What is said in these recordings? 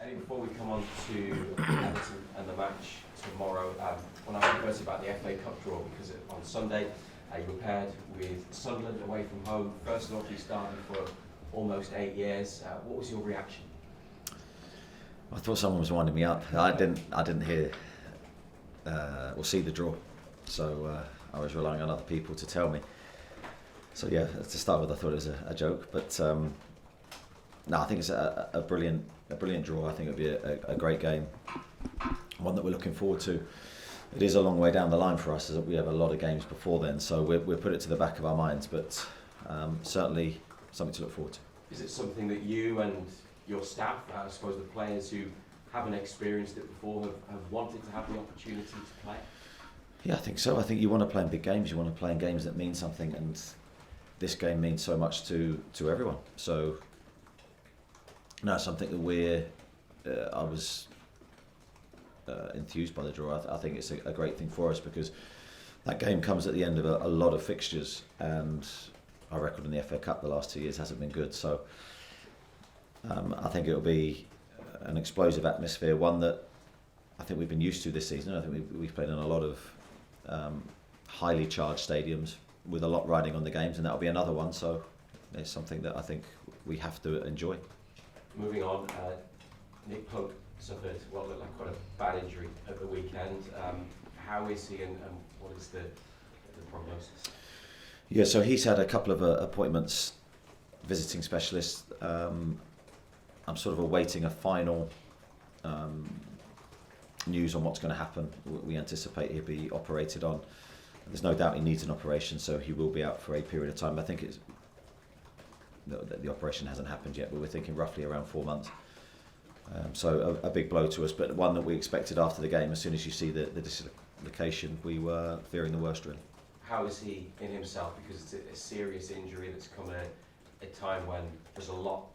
Eddie, before we come on to Everton and the match tomorrow, when I asked first about the FA Cup draw, because on Sunday you were paired with Sunderland away from home. First off, you started for almost 8 years. What was your reaction? I thought someone was winding me up. I didn't hear or see the draw, so I was relying on other people to tell me. So yeah, to start with, I thought it was a joke, but no, I think it's a brilliant draw. I think it'll be a great game, one that we're looking forward to. It is a long way down the line for us, as we have a lot of games before then, so we'll put it to the back of our minds, but certainly something to look forward to. Is it something that you and your staff, I suppose the players who haven't experienced it before, have wanted to have the opportunity to play? Yeah, I think so. I think you want to play in big games, you want to play in games that mean something, and this game means so much to everyone. So, no, something that I was enthused by the draw. I think it's a great thing for us, because that game comes at the end of a lot of fixtures, and our record in the FA Cup the last 2 years hasn't been good. So I think it'll be an explosive atmosphere, one that I think we've been used to this season. I think we've played in a lot of highly charged stadiums with a lot riding on the games, and that'll be another one. So it's something that I think we have to enjoy. Moving on, Nick Pope suffered what looked like quite a bad injury at the weekend. How is he, and what is the prognosis? Yeah, so he's had a couple of appointments, visiting specialists. I'm sort of awaiting a final news on what's going to happen. We anticipate he'll be operated on. There's no doubt he needs an operation, so he will be out for a period of time. I think the operation hasn't happened yet, but we're thinking roughly around 4 months. So a big blow to us, but one that we expected after the game. As soon as you see the dislocation, we were fearing the worst, really. How is he in himself? Because it's a serious injury that's come at a time when there's a lot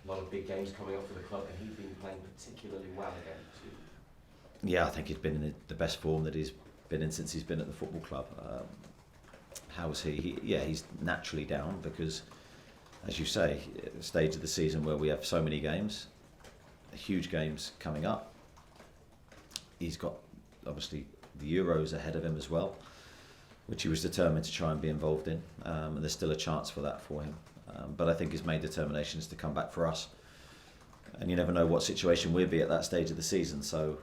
of big games coming up for the club, and he's been playing particularly well again too. Yeah, I think he's been in the best form that he's been in since he's been at the football club. How is he? He's naturally down because, as you say, at the stage of the season where we have so many games, huge games coming up. He's got obviously the Euros ahead of him as well, which he was determined to try and be involved in, and there's still a chance for that for him. But I think his main determination is to come back for us, and you never know what situation we'll be at that stage of the season, so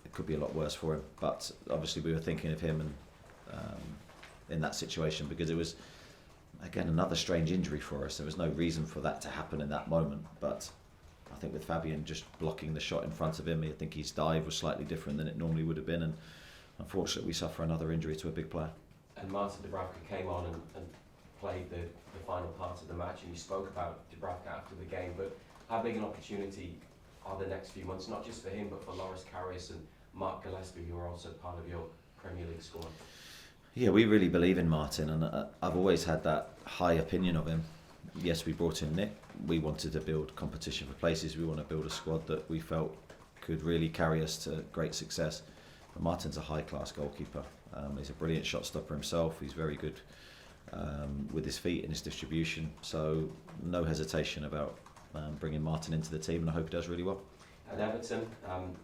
it could be a lot worse for him. But obviously we were thinking of him and in that situation, because it was, again, another strange injury for us. There was no reason for that to happen in that moment, but I think with Fabian just blocking the shot in front of him, I think his dive was slightly different than it normally would have been, and unfortunately we suffer another injury to a big player. And Martin Dubravka came on and played the final part of the match, and you spoke about Dubravka after the game, but how big an opportunity are the next few months, not just for him but for Loris Karius and Mark Gillespie, who are also part of your Premier League squad? Yeah, we really believe in Martin, and I've always had that high opinion of him. Yes, we brought in Nick. We wanted to build competition for places. We want to build a squad that we felt could really carry us to great success. But Martin's a high-class goalkeeper. He's a brilliant shot stopper himself. He's very good with his feet and his distribution. So no hesitation about bringing Martin into the team, and I hope he does really well. At Everton,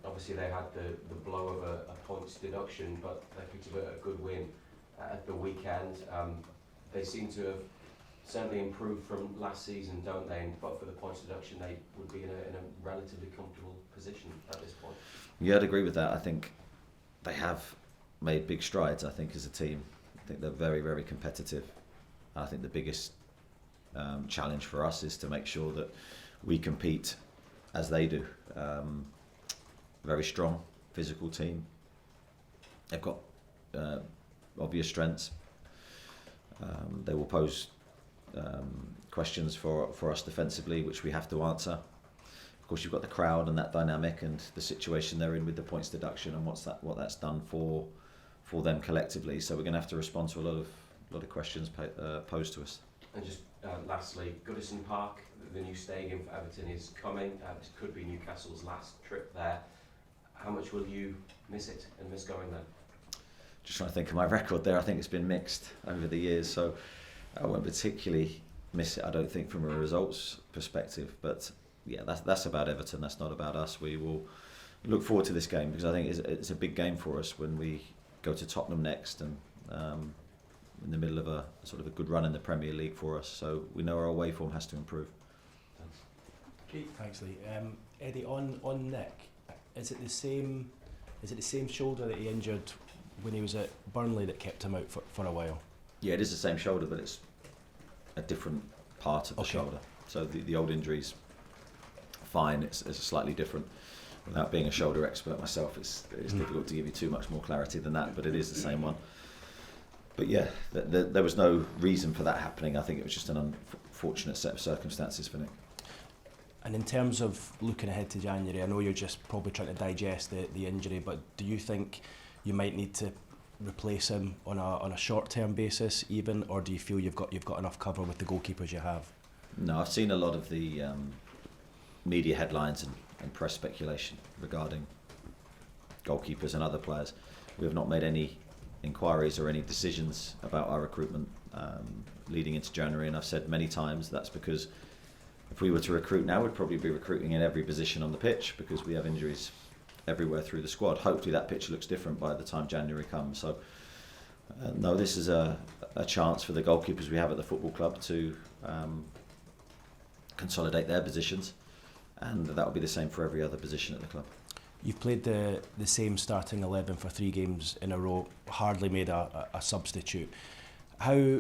obviously they had the blow of a points deduction, but they picked up a good win at the weekend. They seem to have certainly improved from last season, don't they? But for the points deduction, they would be in a relatively comfortable position at this point. Yeah, I'd agree with that. I think they have made big strides, I think, as a team. I think they're very, very competitive. I think the biggest challenge for us is to make sure that we compete as they do. Very strong, physical team. They've got obvious strengths. They will pose questions for us defensively, which we have to answer. Of course, you've got the crowd and that dynamic and the situation they're in with the points deduction and what that's done for them collectively. So we're going to have to respond to a lot of questions posed to us. And just lastly, Goodison Park, the new stadium for Everton is coming. This could be Newcastle's last trip there. How much will you miss it and miss going there? Just trying to think of my record there. I think it's been mixed over the years, so I won't particularly miss it, I don't think, from a results perspective. But yeah, that's about Everton. That's not about us. We will look forward to this game because I think it's a big game for us when we go to Tottenham next, and in the middle of a sort of a good run in the Premier League for us. So we know our away form has to improve. Thanks. Keith. Thanks, Lee. Eddie, on Nick, is it the same shoulder that he injured when he was at Burnley that kept him out for a while? Yeah, it is the same shoulder, but it's a different part of the shoulder. So the old injury's fine. It's slightly different. Without being a shoulder expert myself, it's difficult to give you too much more clarity than that, but it is the same one. But yeah, there was no reason for that happening. I think it was just an unfortunate set of circumstances for Nick. And in terms of looking ahead to January, I know you're just probably trying to digest the injury, but do you think you might need to replace him on a short-term basis even, or do you feel you've got enough cover with the goalkeepers you have? No, I've seen a lot of the media headlines and press speculation regarding goalkeepers and other players. We have not made any inquiries or any decisions about our recruitment leading into January, and I've said many times that's because if we were to recruit now, we'd probably be recruiting in every position on the pitch because we have injuries everywhere through the squad. Hopefully that picture looks different by the time January comes. So no, this is a chance for the goalkeepers we have at the football club to consolidate their positions, and that will be the same for every other position at the club. You've played the same starting 11 for 3 games in a row, hardly made a substitute. How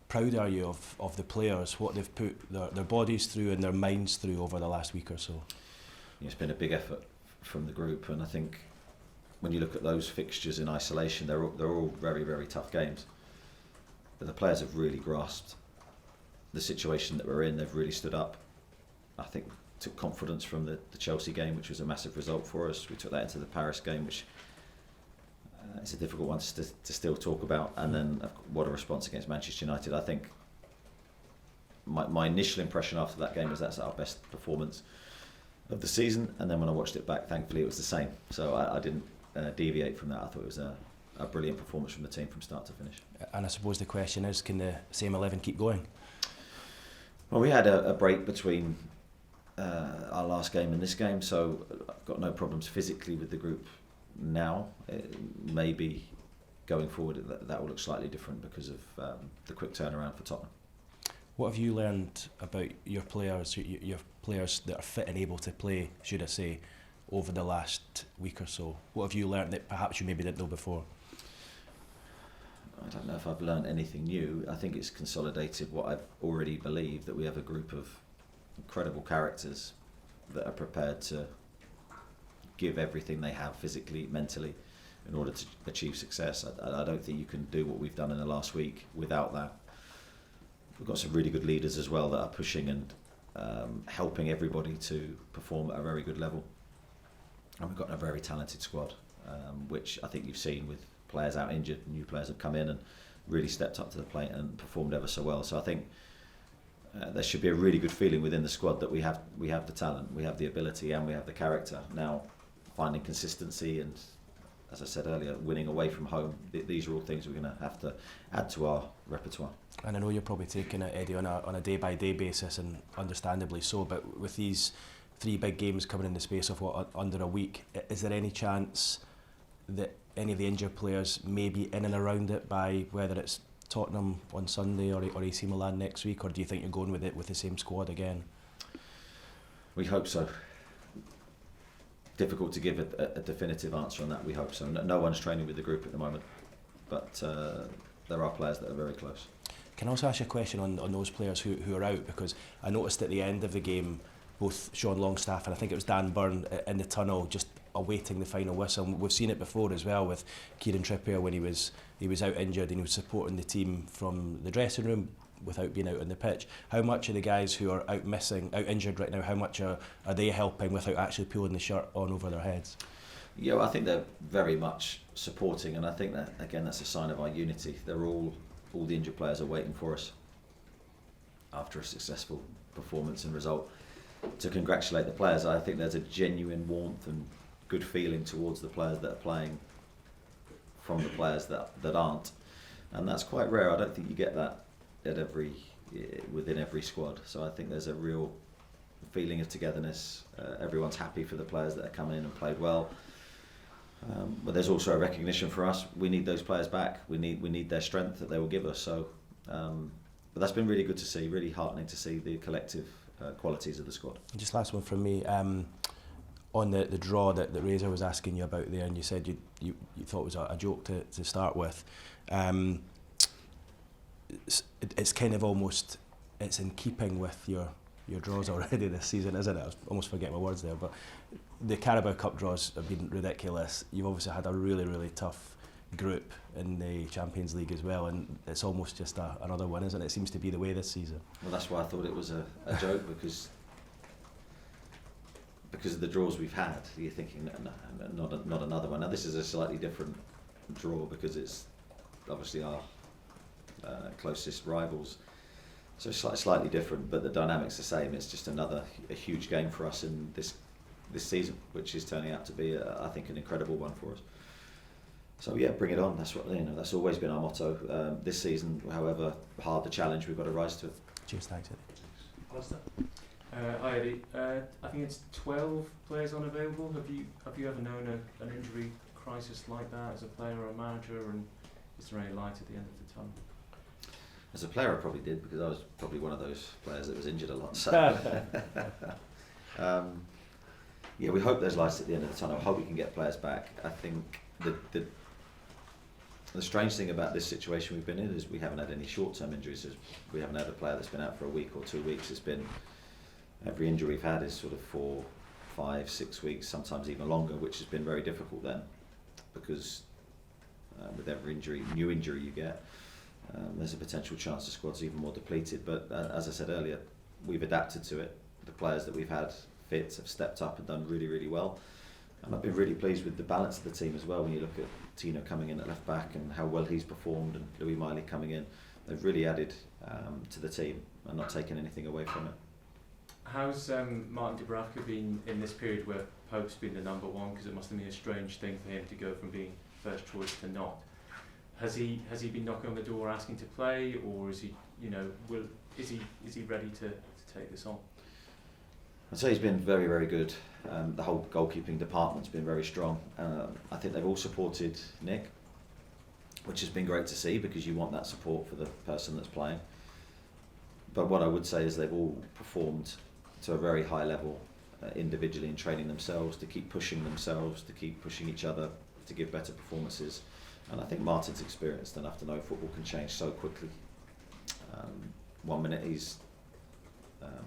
proud are you of the players, what they've put their bodies through and their minds through over the last week or so? It's been a big effort from the group, and I think when you look at those fixtures in isolation, they're all very, very tough games. But the players have really grasped the situation that we're in. They've really stood up. I think took confidence from the Chelsea game, which was a massive result for us. We took that into the Paris game, which is a difficult one to still talk about. And then what a response against Manchester United. I think my initial impression after that game was that's our best performance of the season. And then when I watched it back, thankfully it was the same. So I didn't deviate from that. I thought it was a brilliant performance from the team from start to finish. And I suppose the question is, can the same 11 keep going? Well, we had a break between our last game and this game, so I've got no problems physically with the group now. Maybe going forward that will look slightly different because of the quick turnaround for Tottenham. What have you learned about your players that are fit and able to play, should I say, over the last week or so? What have you learned that perhaps you maybe didn't know before? I don't know if I've learned anything new. I think it's consolidated what I've already believed, that we have a group of incredible characters that are prepared to give everything they have physically, mentally, in order to achieve success. I don't think you can do what we've done in the last week without that. We've got some really good leaders as well that are pushing and helping everybody to perform at a very good level. And we've got a very talented squad, which I think you've seen with players out injured, new players have come in and really stepped up to the plate and performed ever so well. So I think there should be a really good feeling within the squad that we have the talent, we have the ability, and we have the character. Now, finding consistency and, as I said earlier, winning away from home, these are all things we're going to have to add to our repertoire. And I know you're probably taking it, Eddie, on a day-by-day basis, and understandably so, but with these 3 big games coming in the space of under a week, is there any chance that any of the injured players may be in and around it by whether it's Tottenham on Sunday or AC Milan next week, or do you think you're going with it with the same squad again? We hope so. Difficult to give a definitive answer on that. We hope so. No one's training with the group at the moment, but there are players that are very close. Can I also ask you a question on those players who are out? Because I noticed at the end of the game, both Sean Longstaff and I think it was Dan Byrne in the tunnel just awaiting the final whistle. And we've seen it before as well with Kieran Trippier when he was out injured and he was supporting the team from the dressing room without being out on the pitch. How much of the guys who are out injured right now, how much are they helping without actually pulling the shirt on over their heads? Yeah, well, I think they're very much supporting, and I think that again that's a sign of our unity. They're all the injured players are waiting for us after a successful performance and result to congratulate the players. I think there's a genuine warmth and good feeling towards the players that are playing from the players that aren't, and that's quite rare. I don't think you get that within every squad. So I think there's a real feeling of togetherness. Everyone's happy for the players that are coming in and played well. But there's also a recognition for us. We need those players back. We need their strength that they will give us. So, but that's been really good to see. Really heartening to see the collective qualities of the squad. Just last one from me. On the draw that Razor was asking you about there, and you said you thought it was a joke to start with. It's kind of almost, it's in keeping with your draws already this season, isn't it? I was almost forgetting my words there, but the Carabao Cup draws have been ridiculous. You've obviously had a really, really tough group in the Champions League as well, and it's almost just another one, isn't it? It seems to be the way this season. Well, that's why I thought it was a joke, because of the draws we've had. You're thinking, no, not another one. Now this is a slightly different draw because it's obviously our closest rivals, so it's slightly different, but the dynamic's the same. It's just a huge game for us in this season, which is turning out to be I think an incredible one for us. So yeah, bring it on. That's what, that's always been our motto. This season, however hard the challenge, we've got to rise to it. Cheers, thanks, Eddie. Alistair? Hi Eddie. I think it's 12 players unavailable. Have you ever known an injury crisis like that as a player or a manager, and is there any light at the end of the tunnel? As a player I probably did, because I was probably one of those players that was injured a lot. So yeah, we hope there's lights at the end of the tunnel. I hope we can get players back. I think the strange thing about this situation we've been in is we haven't had any short-term injuries. We haven't had a player that's been out for a week or 2 weeks. It's been, every injury we've had is sort of 4, 5, 6 weeks, sometimes even longer, which has been very difficult then, because with every new injury you get, there's a potential chance the squad's even more depleted. But as I said earlier, we've adapted to it. The players that we've had fit have stepped up and done really, really well. And I've been really pleased with the balance of the team as well. When you look at Tino coming in at left back and how well he's performed, and Louis Miley coming in, they've really added to the team and not taken anything away from it. How's Martin Dubravka been in this period where Pope's been the number one? Because it must have been a strange thing for him to go from being first choice to not. Has he been knocking on the door asking to play, or is he is he ready to take this on? I'd say he's been very, very good. The whole goalkeeping department's been very strong. I think they've all supported Nick, which has been great to see, because you want that support for the person that's playing. But what I would say is they've all performed to a very high level individually in training themselves, to keep pushing themselves, to keep pushing each other, to give better performances. And I think Martin's experienced enough to know football can change so quickly. 1 minute he's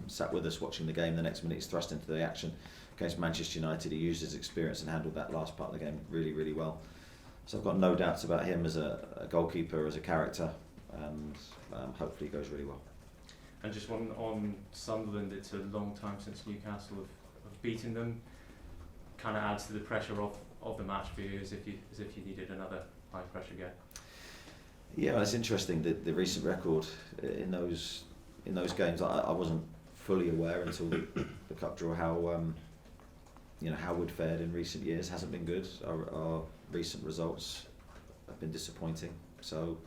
sat with us watching the game, the next minute he's thrust into the action. Against Manchester United, he used his experience and handled that last part of the game really, really well. So I've got no doubts about him as a goalkeeper, as a character, and hopefully he goes really well. And just one on Sunderland, it's a long time since Newcastle have beaten them. Kind of adds to the pressure of the match for you, as if you needed another high pressure game. Yeah, well, it's interesting that the recent record in those games. I wasn't fully aware until the cup draw how how we'd fared in recent years. Hasn't been good. Our recent results have been disappointing. So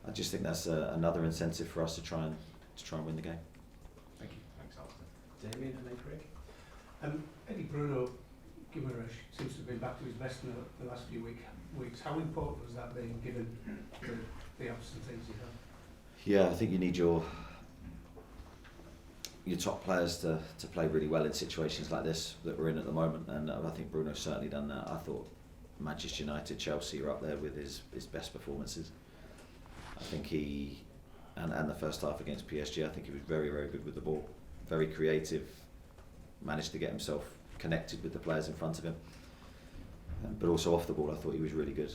I just think that's another incentive for us to try and win the game. Thank you. Thanks, Alistair. Damien and then Craig. Eddie Bruno Guimaraes seems to have been back to his best in the last few weeks. How important was that being, given the absentees you have? Yeah, I think you need your top players to play really well in situations like this that we're in at the moment, and I think Bruno's certainly done that. I thought Manchester United, Chelsea are up there with his best performances. I think he, and the first half against PSG, I think he was very, very good with the ball, very creative, managed to get himself connected with the players in front of him, but also off the ball I thought he was really good,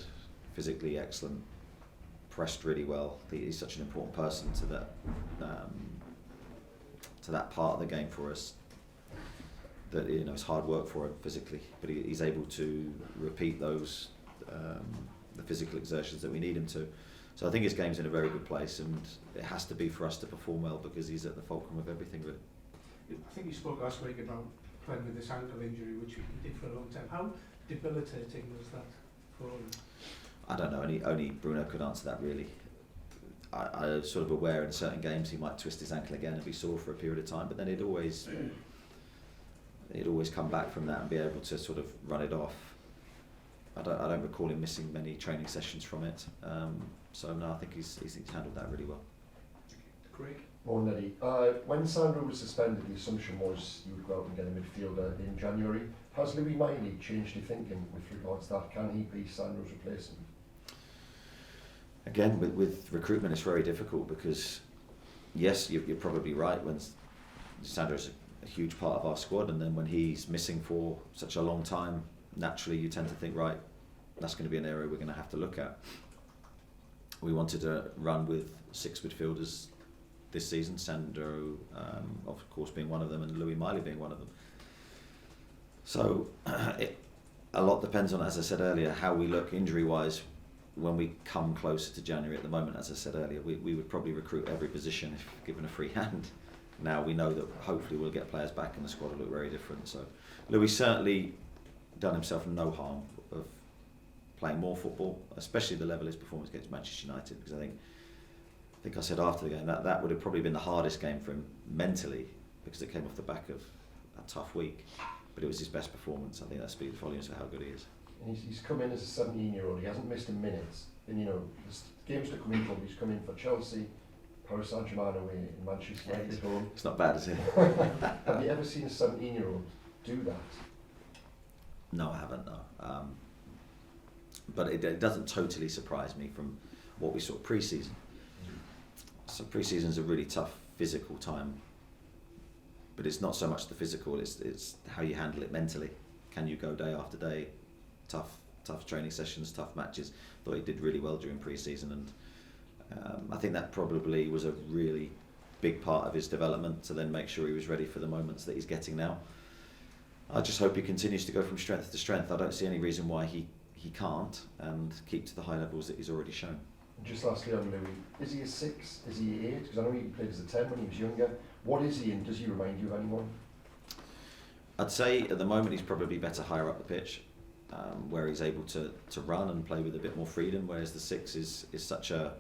physically excellent, pressed really well. He's such an important person to that part of the game for us, that it's hard work for him physically, but he's able to repeat those the physical exertions that we need him to. So I think his game's in a very good place, and it has to be for us to perform well, because he's at the fulcrum of everything really. I think you spoke last week about playing with this ankle injury, which he did for a long time. How debilitating was that for him? I don't know, only Bruno could answer that really. I was sort of aware in certain games he might twist his ankle again and be sore for a period of time, but then he'd always he'd always come back from that and be able to sort of run it off. I don't recall him missing many training sessions from it. So no, I think he's handled that really well. Craig? Morning, Eddie. When Sandro was suspended, the assumption was you would go out and get a midfielder in January. Has Louis Miley changed your thinking with regards to that? Can he be Sandro's replacement? Again, with recruitment, it's very difficult because, yes, you're probably right. When Sandro's a huge part of our squad, and then when he's missing for such a long time, naturally you tend to think, right, that's going to be an area we're going to have to look at. We wanted to run with 6 midfielders this season, Sandro, of course, being one of them, and Louis Miley being one of them. So a lot depends on, as I said earlier, how we look injury-wise when we come closer to January. At the moment, as I said earlier, we would probably recruit every position if given a free hand. Now we know that hopefully we'll get players back and the squad will look very different. So Louis certainly done himself no harm of playing more football, especially the level of his performance against Manchester United, because I think I said after the game that would have probably been the hardest game for him mentally, because it came off the back of a tough week, but it was his best performance. I think that speaks volumes of how good he is. And he's come in as a 17-year-old. He hasn't missed a minute. And the games to come in for, he's come in for Chelsea, Paris Saint-Germain away, in Manchester United at home. It's not bad, is it? Have you ever seen a 17-year-old do that? No, I haven't, no. But it doesn't totally surprise me from what we saw pre-season. So pre-season's a really tough physical time, but it's not so much the physical, it's how you handle it mentally. Can you go day after day, tough training sessions, tough matches? Thought he did really well during pre-season, and I think that probably was a really big part of his development, to then make sure he was ready for the moments that he's getting now. I just hope he continues to go from strength to strength. I don't see any reason why he can't, and keep to the high levels that he's already shown. And just lastly on Louis, is he a 6? Is he a 8? Because I know he played as a 10 when he was younger. What is he, and does he remind you of anyone? I'd say at the moment he's probably better higher up the pitch, where he's able to run and play with a bit more freedom, whereas the 6 is such a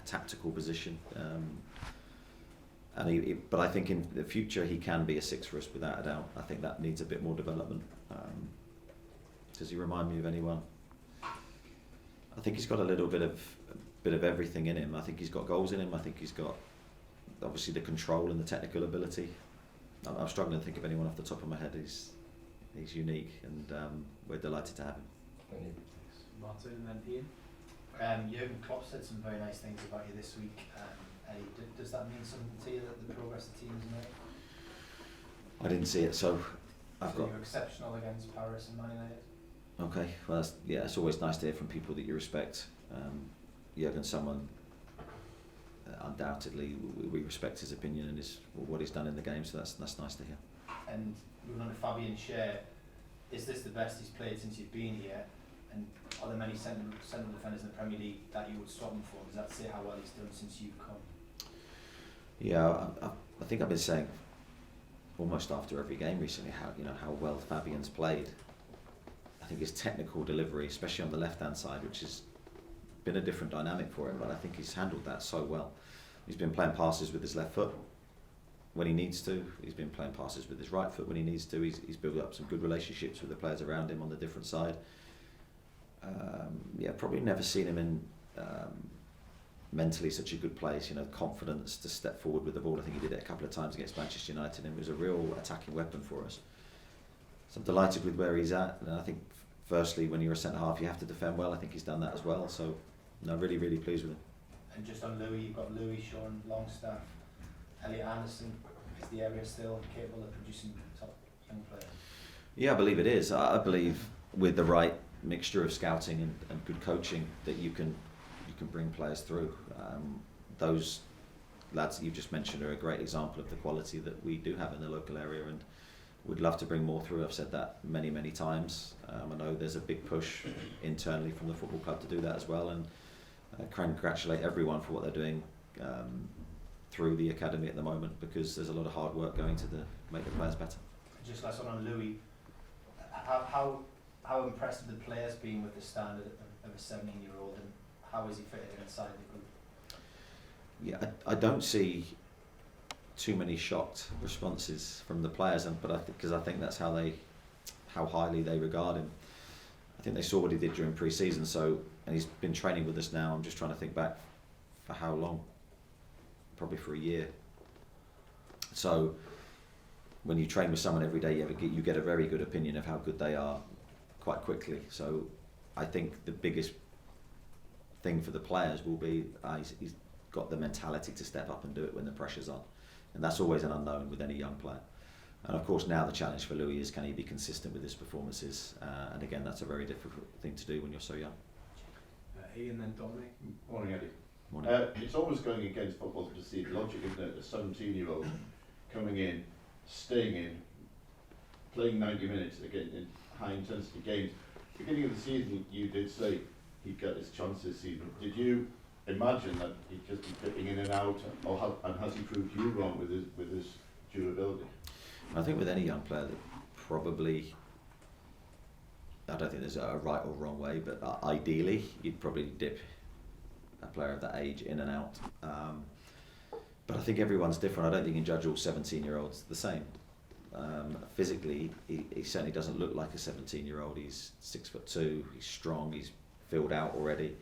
tactical position. But I think in the future he can be a 6 for us without a doubt. I think that needs a bit more development. Does he remind me of anyone? I think he's got a little bit of everything in him. I think he's got goals in him. I think he's got obviously the control and the technical ability. I'm struggling to think of anyone off the top of my head. He's unique, and we're delighted to have him. Thank you. Martin and then Ian. Jurgen Klopp said some very nice things about you this week. Eddie, does that mean something to you, that the progress the team's made? I didn't see it, so You were exceptional against Paris and Man United. Okay, well, it's always nice to hear from people that you respect. Jurgen's someone, undoubtedly, we respect his opinion and what he's done in the game, so that's nice to hear. And moving on to Fabian Schär, is this the best he's played since you've been here? And are there many central defenders in the Premier League that you would swap him for? Does that say how well he's done since you've come? Yeah, I think I've been saying almost after every game recently how well Fabian's played. I think his technical delivery, especially on the left-hand side, which has been a different dynamic for him, but I think he's handled that so well. He's been playing passes with his left foot when he needs to. He's been playing passes with his right foot when he needs to. He's built up some good relationships with the players around him on the different side. Probably never seen him in mentally such a good place. Confidence to step forward with the ball. I think he did it a couple of times against Manchester United, and it was a real attacking weapon for us. So I'm delighted with where he's at, and I think firstly, when you're a centre half, you have to defend well. I think he's done that as well. So, no, really, really pleased with him. And just on Louis, you've got Louis, Sean, Longstaff, Elliot Anderson. Is the area still capable of producing top young players? Yeah, I believe it is. I believe with the right mixture of scouting and good coaching that you can bring players through. Those lads that you've just mentioned are a great example of the quality that we do have in the local area, and would love to bring more through. I've said that many, many times. I know there's a big push internally from the football club to do that as well, and congratulate everyone for what they're doing through the academy at the moment, because there's a lot of hard work going to make the players better. Just last one on Louis, how impressed have the players been with the standard of a 17-year-old, and how is he fitted inside the group? Yeah, I don't see too many shocked responses from the players, because I think that's how highly they regard him. I think they saw what he did during pre-season, and he's been training with us now. I'm just trying to think back for how long, probably for a year. So when you train with someone every day, you get a very good opinion of how good they are quite quickly. So I think the biggest thing for the players will be he's got the mentality to step up and do it when the pressure's on, and that's always an unknown with any young player. And of course now the challenge for Louis is, can he be consistent with his performances, and again that's a very difficult thing to do when you're so young. Ian, then Dominic. Morning, Eddie. Morning. It's always going against football to see the logic, isn't it? A 17-year-old coming in, staying in, playing 90 minutes again in high intensity games. Beginning of the season, you did say he'd get his chance this season. Did you imagine that he'd just be dipping in and out, and has he proved you wrong with his durability? I think with any young player, that probably, I don't think there's a right or wrong way, but ideally you'd probably dip a player of that age in and out. But I think everyone's different. I don't think you can judge all 17-year-olds the same. Physically, he certainly doesn't look like a 17-year-old. He's 6'2", he's strong, he's filled out already.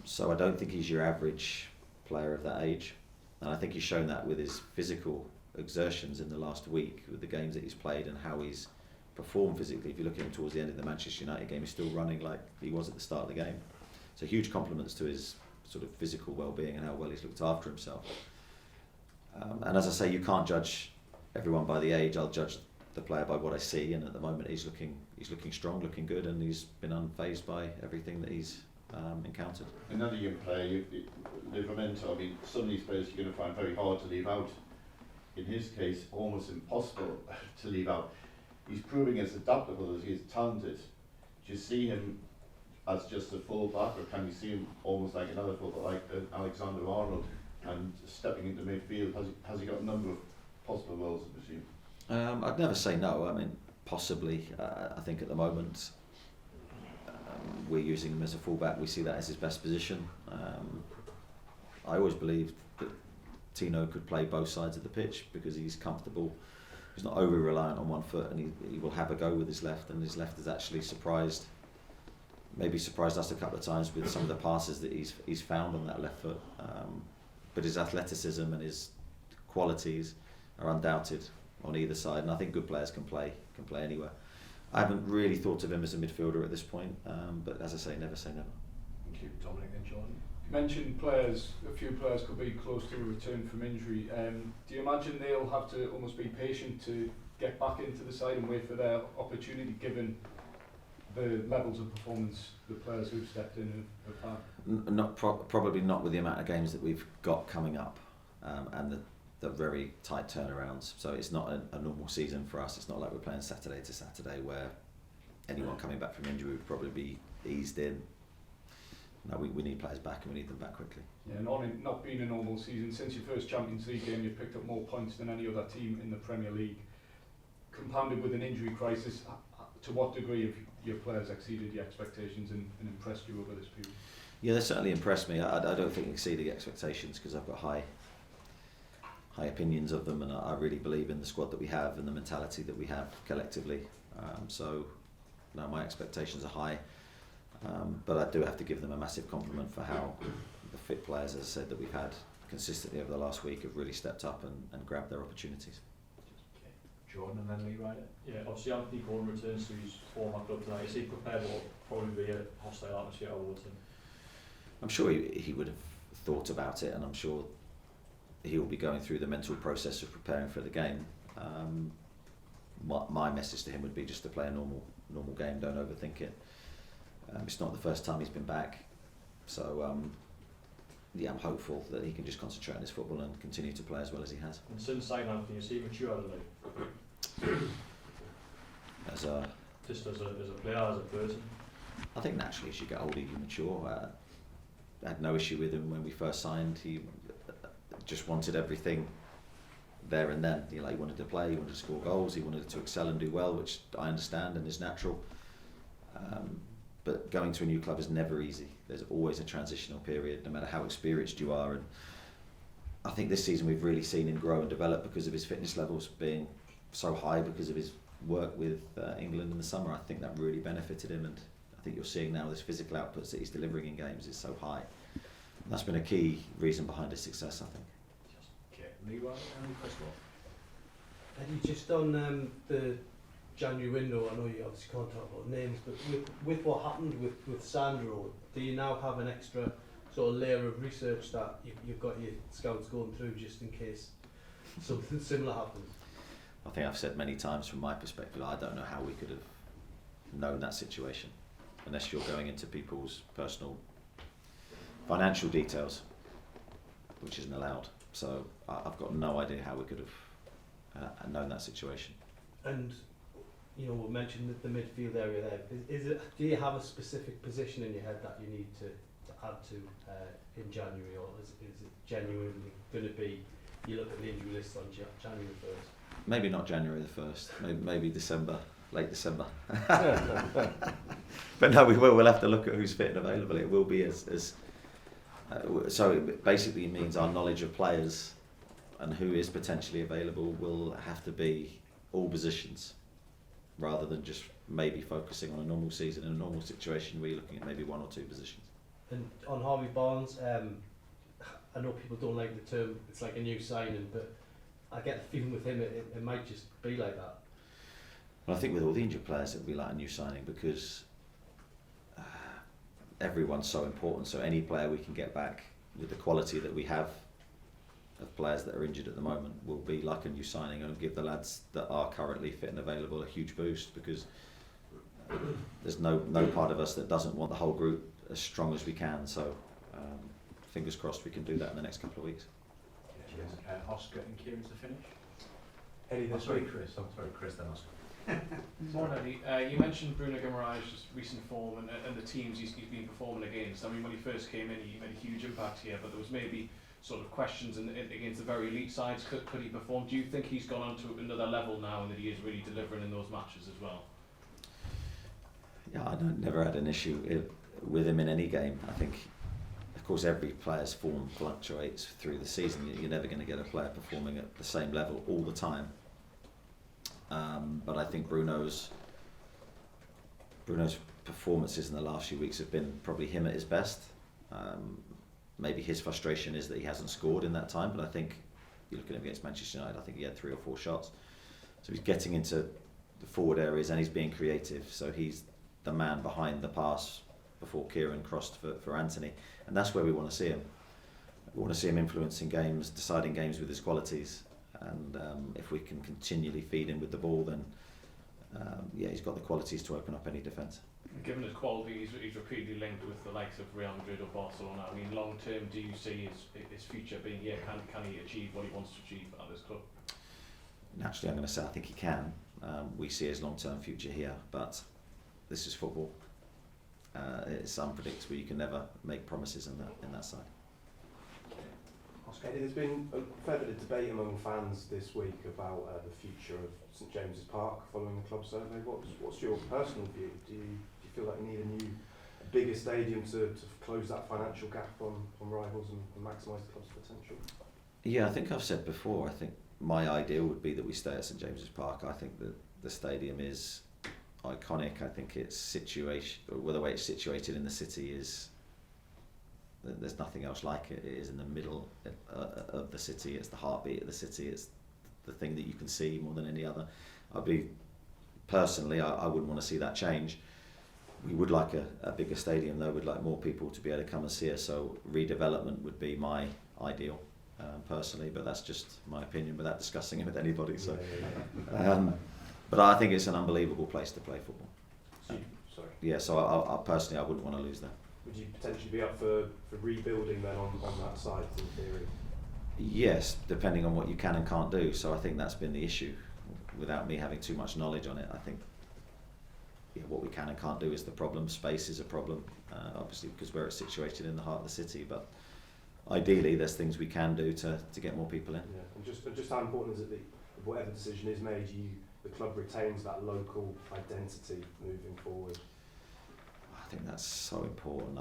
So I don't think he's your average player of that age. And I think he's shown that with his physical exertions in the last week, with the games that he's played and how he's performed physically. If you look at him towards the end of the Manchester United game, he's still running like he was at the start of the game. So huge compliments to his sort of physical well-being and how well he's looked after himself. And as I say, you can't judge everyone by the age. I'll judge the player by what I see, and at the moment he's looking strong, looking good, and he's been unfazed by everything that he's encountered. Another young player, Livramento, I mean, some of these players you're going to find very hard to leave out. In his case, almost impossible to leave out. He's proving as adaptable as he is talented. Do you see him as just a full-back, or can you see him almost like another full-back, like Alexander-Arnold, and stepping into midfield? Has he got a number of possible roles, I presume? I'd never say no. I mean, possibly. I think at the moment we're using him as a full-back. We see that as his best position. I always believed that Tino could play both sides of the pitch because he's comfortable. He's not overly reliant on one foot, and he will have a go with his left, and his left has actually surprised us a couple of times with some of the passes that he's found on that left foot. But his athleticism and his qualities are undoubted on either side, and I think good players can play anywhere. I haven't really thought of him as a midfielder at this point, but as I say, never say never. Thank you. Dominic and Jordan. You mentioned a few players could be close to a return from injury. Do you imagine they'll have to almost be patient to get back into the side and wait for their opportunity, given the levels of performance the players who've stepped in have had? Probably not with the amount of games that we've got coming up, and the very tight turnarounds. So it's not a normal season for us. It's not like we're playing Saturday to Saturday where anyone coming back from injury would probably be eased in. No, we need players back, and we need them back quickly. Yeah, not being a normal season, since your first Champions League game you've picked up more points than any other team in the Premier League. Compounded with an injury crisis, to what degree have your players exceeded your expectations and impressed you over this period? Yeah, they certainly impressed me. I don't think exceeding expectations, because I've got high opinions of them, and I really believe in the squad that we have and the mentality that we have collectively. So, no, my expectations are high. But I do have to give them a massive compliment for how the fit players, as I said, that we've had consistently over the last week have really stepped up and grabbed their opportunities. Okay. Jordan and then Lee Ryder. Yeah, obviously Anthony Gordon returns to his former club tonight. Is he prepared for probably be a hostile atmosphere towards him? I'm sure he would have thought about it, and I'm sure he'll be going through the mental process of preparing for the game. My message to him would be just to play a normal game, don't overthink it. It's not the first time he's been back, so I'm hopeful that he can just concentrate on his football and continue to play as well as he has. And since signing Anthony, has he matured a little? As a player, as a person? I think naturally as you get older you mature. I had no issue with him when we first signed. He just wanted everything there and then. He wanted to play, he wanted to score goals, he wanted to excel and do well, which I understand and is natural. But going to a new club is never easy. There's always a transitional period, no matter how experienced you are. And I think this season we've really seen him grow and develop because of his fitness levels being so high because of his work with England in the summer. I think that really benefited him, and I think you're seeing now his physical outputs that he's delivering in games is so high. And that's been a key reason behind his success, I think. Okay, Leroy, any question? Eddie, just on the January window, I know you obviously can't talk about names, but with what happened with Sandro, do you now have an extra sort of layer of research that you've got your scouts going through just in case something similar happens? I think I've said many times from my perspective, I don't know how we could have known that situation unless you're going into people's personal financial details, which isn't allowed. So I've got no idea how we could have known that situation. And you know, we mentioned the midfield area there. Is it? Do you have a specific position in your head that you need to add to in January, or is it genuinely going to be? You look at the injury list on January 1st. Maybe not January the 1st. Maybe December, late December. But no, we will. We'll have to look at who's fit and available. It will be so it basically means our knowledge of players and who is potentially available will have to be all positions, rather than just maybe focusing on a normal season. In a normal situation, we're looking at maybe 1 or 2 positions. And on Harvey Barnes, I know people don't like the term, it's like a new signing, but I get the feeling with him it might just be like that. Well, I think with all the injured players, it would be like a new signing because everyone's so important. So any player we can get back with the quality that we have of players that are injured at the moment will be like a new signing and give the lads that are currently fit and available a huge boost, because there's no part of us that doesn't want the whole group as strong as we can. So fingers crossed we can do that in the next couple of weeks. Oscar and Kieran to finish. Eddie, this sorry, week. Chris. I'm sorry, Chris, then Oscar. Morning, Eddie. You mentioned Bruno Guimaraes' recent form and the teams he's been performing against. I mean, when he first came in, he made a huge impact here, but there was maybe sort of questions against the very elite sides. Could he perform? Do you think he's gone on to another level now and that he is really delivering in those matches as well? Yeah, I never had an issue with him in any game. I think, of course, every player's form fluctuates through the season. You're never going to get a player performing at the same level all the time. But I think Bruno's performances in the last few weeks have been probably him at his best. Maybe his frustration is that he hasn't scored in that time, but I think you look at him against Manchester United, I think he had 3 or 4 shots. So he's getting into the forward areas and he's being creative. So he's the man behind the pass before Kieran crossed for Anthony. And that's where we want to see him. We want to see him influencing games, deciding games with his qualities. And if we can continually feed him with the ball, then he's got the qualities to open up any defence. Given his quality, he's repeatedly linked with the likes of Real Madrid or Barcelona. I mean, long term, do you see his future being, can he achieve what he wants to achieve at this club? Naturally, I'm going to say I think he can. We see his long-term future here, but this is football. It's unpredictable. You can never make promises in that side. Oscar, there's been a fair bit of debate among fans this week about the future of St James's Park following the club survey. What's your personal view? Do you feel like you need a bigger stadium to close that financial gap on rivals and maximise the club's potential? Yeah, I think I've said before, I think my ideal would be that we stay at St James's Park. I think that the stadium is iconic. I think its situation, well, the way it's situated in the city is, there's nothing else like it. It is in the middle of the city. It's the heartbeat of the city. It's the thing that you can see more than any other. I wouldn't want to see that change. We would like a bigger stadium though. We'd like more people to be able to come and see us. So redevelopment would be my ideal, personally, but that's just my opinion without discussing it with anybody. So, but I think it's an unbelievable place to play football. So I personally, I wouldn't want to lose that. Would you potentially be up for rebuilding then on that site in theory? Yes, depending on what you can and can't do. So I think that's been the issue. Without me having too much knowledge on it, I think what we can and can't do is the problem. Space is a problem, obviously, because where it's situated in the heart of the city. But ideally, there's things we can do to get more people in. Yeah, and just how important is it that whatever decision is made, the club retains that local identity moving forward? I think that's so important.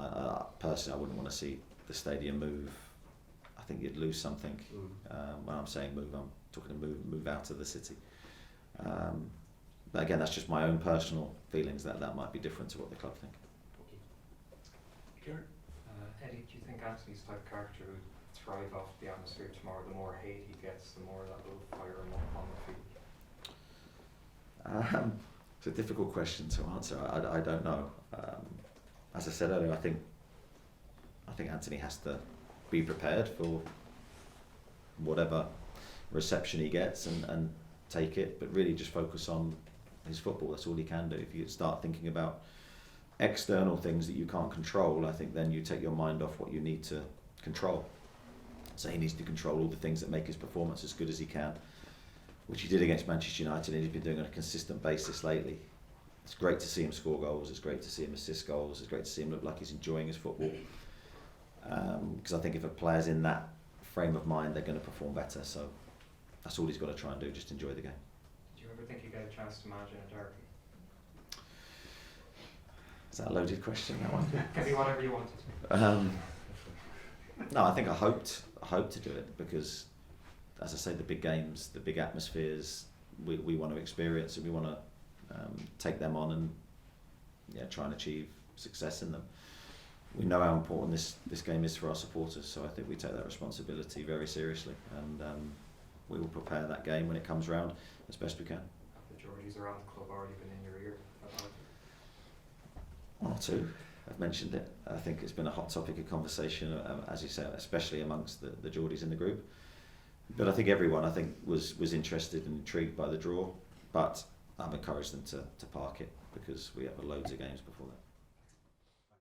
Personally, I wouldn't want to see the stadium move I think you'd lose something. When I'm saying move, I'm talking to move out of the city. But again, that's just my own personal feelings that might be different to what the club think. Kieran? Eddie, do you think Anthony's type of character would thrive off the atmosphere tomorrow? The more hate he gets, the more that will fire him up on the field. It's a difficult question to answer. I don't know. As I said earlier, I think Anthony has to be prepared for whatever reception he gets and take it, but really just focus on his football. That's all he can do. If you start thinking about external things that you can't control, I think then you take your mind off what you need to control. So he needs to control all the things that make his performance as good as he can, which he did against Manchester United, and he's been doing on a consistent basis lately. It's great to see him score goals, it's great to see him assist goals, it's great to see him look like he's enjoying his football. Because I think if a player's in that frame of mind, they're going to perform better. So that's all he's got to try and do, just enjoy the game. Do you ever think you get a chance to manage in a derby? Is that a loaded question, that one? Can be whatever you want it to be. No, I think I hope to do it because, as I say, the big games, the big atmospheres, we want to experience and we want to take them on and try and achieve success in them. We know how important this game is for our supporters, so I think we take that responsibility very seriously, and we will prepare that game when it comes round as best we can. Have the Geordies around the club already been in your ear about it? One or two. I've mentioned it. I think it's been a hot topic of conversation, as you say, especially amongst the Geordies in the group. But I think everyone, was interested and intrigued by the draw. But I've encouraged them to park it because we have loads of games before that.